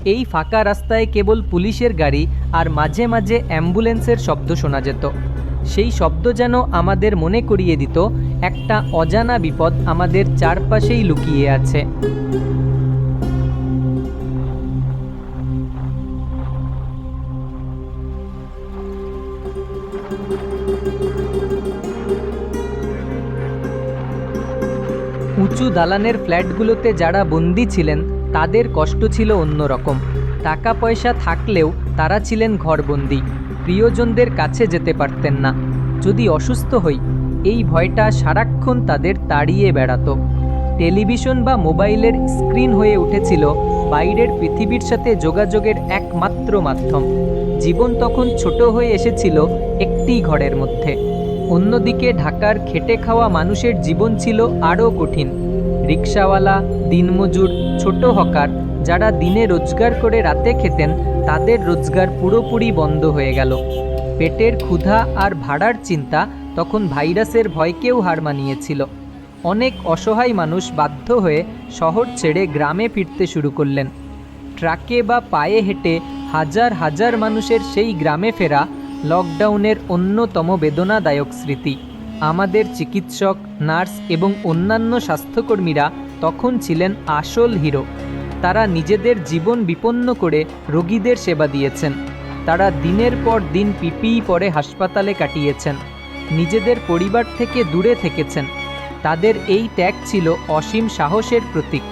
এই ফাঁকা রাস্তায় কেবল পুলিশের গাড়ি আর মাঝে মাঝে অ্যাম্বুলেন্সের শব্দ শোনা যেত। সেই শব্দ যেন আমাদের মনে করিয়ে দিত একটা অজানা বিপদ আমাদের চারপাশেই লুকিয়ে আছে। উঁচু দালানের ফ্ল্যাটগুলোতে যারা বন্দী ছিলেন তাদের কষ্ট ছিল অন্যরকম। টাকা পয়সা থাকলেও তারা ছিলেন ঘরবন্দি, প্রিয়জনদের কাছে যেতে পারতেন না। যদি অসুস্থ হই, এই ভয়টা সারাক্ষণ তাদের তাড়িয়ে বেড়াতো। টেলিভিশন বা মোবাইলের স্ক্রিন হয়ে উঠেছিল বাইরের পৃথিবীর সাথে যোগাযোগের একমাত্র মাধ্যম। জীবন তখন ছোট হয়ে এসেছিল একটি ঘরের মধ্যে। অন্যদিকে ঢাকার খেটে খাওয়া মানুষের জীবন ছিল আরও কঠিন। রিকশাওয়ালা, দিনমজুর, ছোট হকার যারা দিনে রোজগার করে রাতে খেতেন, তাদের রোজগার পুরোপুরি বন্ধ হয়ে গেল। পেটের ক্ষুধা আর ভাড়ার চিন্তা তখন ভাইরাসের ভয়কেও হার মানিয়েছিল। অনেক অসহায় মানুষ বাধ্য হয়ে শহর ছেড়ে গ্রামে ফিরতে শুরু করলেন। ট্রাকে বা পায়ে হেঁটে হাজার হাজার মানুষের সেই গ্রামে ফেরা লকডাউনের অন্যতম বেদনাদায়ক স্মৃতি। আমাদের চিকিৎসক, নার্স এবং অন্যান্য স্বাস্থ্যকর্মীরা তখন ছিলেন আসল হিরো। তারা নিজেদের জীবন বিপন্ন করে রোগীদের সেবা দিয়েছেন। তারা দিনের পর দিন পিপিই পরে হাসপাতালে কাটিয়েছেন, নিজেদের পরিবার থেকে দূরে থেকেছেন। তাদের এই ত্যাগ ছিল অসীম সাহসের প্রতীক।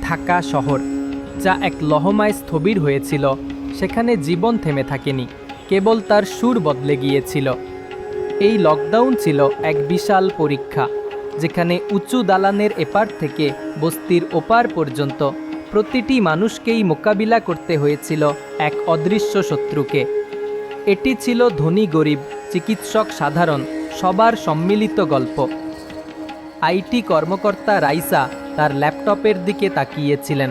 ঢাকা শহর, যা এক লহমায় স্থবির হয়েছিল, সেখানে জীবন থেমে থাকেনি, কেবল তার সুর বদলে গিয়েছিল। এই লকডাউন ছিল এক বিশাল পরীক্ষা, যেখানে উঁচু দালানের এপার থেকে বস্তির ওপার পর্যন্ত প্রতিটি মানুষকেই মোকাবিলা করতে হয়েছিল এক অদৃশ্য শত্রুকে। এটি ছিল ধনী গরিব, চিকিৎসক সাধারণ, সবার সম্মিলিত গল্প। আইটি কর্মকর্তা রাইসা তার ল্যাপটপের দিকে তাকিয়েছিলেন।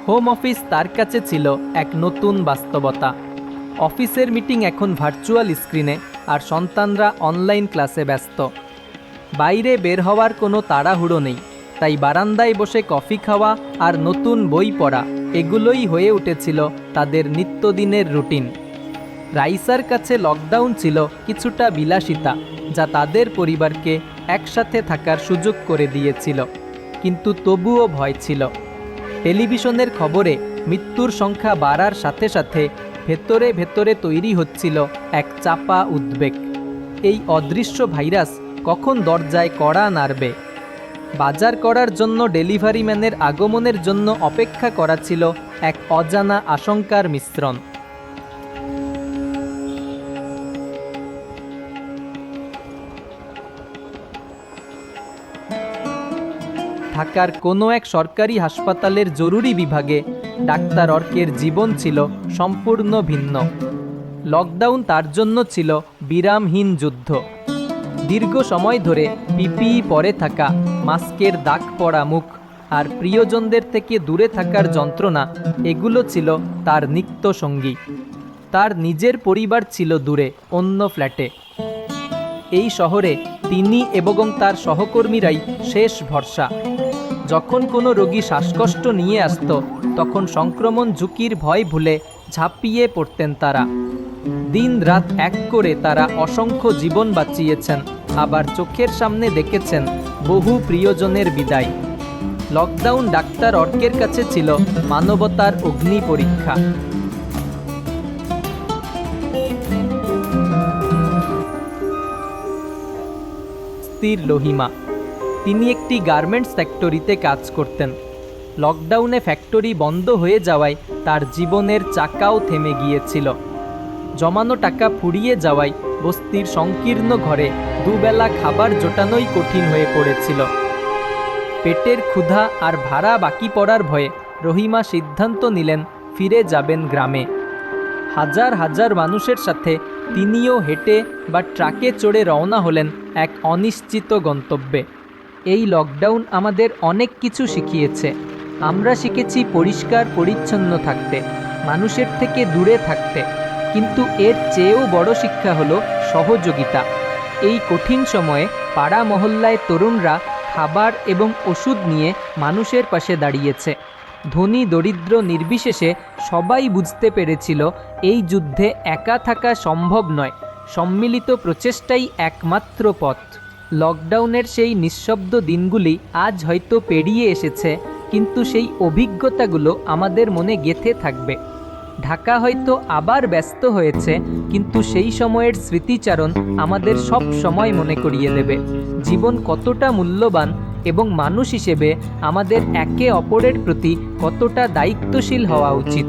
হোম অফিস তার কাছে ছিল এক নতুন বাস্তবতা। অফিসের মিটিং এখন ভার্চুয়াল স্ক্রিনে, আর সন্তানরা অনলাইন ক্লাসে ব্যস্ত। বাইরে বের হওয়ার কোনো তাড়াহুড়ো নেই, তাই বারান্দায় বসে কফি খাওয়া আর নতুন বই পড়া, এগুলোই হয়ে উঠেছিল তাদের নিত্যদিনের রুটিন। রাইসার কাছে লকডাউন ছিল কিছুটা বিলাসিতা, যা তাদের পরিবারকে একসাথে থাকার সুযোগ করে দিয়েছিল। কিন্তু তবুও ভয় ছিল। টেলিভিশনের খবরে মৃত্যুর সংখ্যা বাড়ার সাথে সাথে ভেতরে ভেতরে তৈরি হচ্ছিল এক চাপা উদ্বেগ। এই অদৃশ্য ভাইরাস কখন দরজায় কড়া নাড়বে? বাজার করার জন্য ডেলিভারি ম্যানের আগমনের জন্য অপেক্ষা করা ছিল এক অজানা আশঙ্কার মিশ্রণ। ঢাকার কোনো এক সরকারি হাসপাতালের জরুরি বিভাগে ডাক্তার অর্কের জীবন ছিল সম্পূর্ণ ভিন্ন। লকডাউন তার জন্য ছিল বিরামহীন যুদ্ধ। দীর্ঘ সময় ধরে পিপিই পরে থাকা, মাস্কের দাগ পড়া মুখ আর প্রিয়জনদের থেকে দূরে থাকার যন্ত্রণা, এগুলো ছিল তার নিত্য সঙ্গী। তার নিজের পরিবার ছিল দূরে, অন্য ফ্ল্যাটে। এই শহরে তিনি এবং তার সহকর্মীরাই শেষ ভরসা। যখন কোনো রোগী শ্বাসকষ্ট নিয়ে আসত, তখন সংক্রমণ ঝুঁকির ভয় ভুলে ঝাঁপিয়ে পড়তেন তারা। দিন রাত এক করে তারা অসংখ্য জীবন বাঁচিয়েছেন, আবার চোখের সামনে দেখেছেন বহু প্রিয়জনের বিদায়। লকডাউন ডাক্তার অর্কের কাছে ছিল মানবতার অগ্নি পরীক্ষা। বস্তির রহিমা। তিনি একটি গার্মেন্টস ফ্যাক্টরিতে কাজ করতেন। লকডাউনে ফ্যাক্টরি বন্ধ হয়ে যাওয়ায় তার জীবনের চাকাও থেমে গিয়েছিল। জমানো টাকা ফুরিয়ে যাওয়ায় বস্তির সংকীর্ণ ঘরে দুবেলা খাবার জোটানোই কঠিন হয়ে পড়েছিল। পেটের ক্ষুধা আর ভাড়া বাকি পড়ার ভয়ে রহিমা সিদ্ধান্ত নিলেন ফিরে যাবেন গ্রামে। হাজার হাজার মানুষের সাথে তিনিও হেঁটে বা ট্রাকে চড়ে রওনা হলেন এক অনিশ্চিত গন্তব্যে। এই লকডাউন আমাদের অনেক কিছু শিখিয়েছে। আমরা শিখেছি পরিষ্কার পরিচ্ছন্ন থাকতে, মানুষের থেকে দূরে থাকতে, কিন্তু এর চেয়েও বড় শিক্ষা হলো সহযোগিতা। এই কঠিন সময়ে পাড়া মহল্লায় তরুণরা খাবার এবং ওষুধ নিয়ে মানুষের পাশে দাঁড়িয়েছে। ধনী দরিদ্র নির্বিশেষে সবাই বুঝতে পেরেছিল এই যুদ্ধে একা থাকা সম্ভব নয়, সম্মিলিত প্রচেষ্টাই একমাত্র পথ। লকডাউনের সেই নিঃশব্দ দিনগুলি আজ হয়তো পেরিয়ে এসেছে, কিন্তু সেই অভিজ্ঞতাগুলো আমাদের মনে গেঁথে থাকবে। ঢাকা হয়তো আবার ব্যস্ত হয়েছে, কিন্তু সেই সময়ের স্মৃতিচারণ আমাদের সব সময় মনে করিয়ে দেবে জীবন কতটা মূল্যবান এবং মানুষ হিসেবে আমাদের একে অপরের প্রতি কতটা দায়িত্বশীল হওয়া উচিত।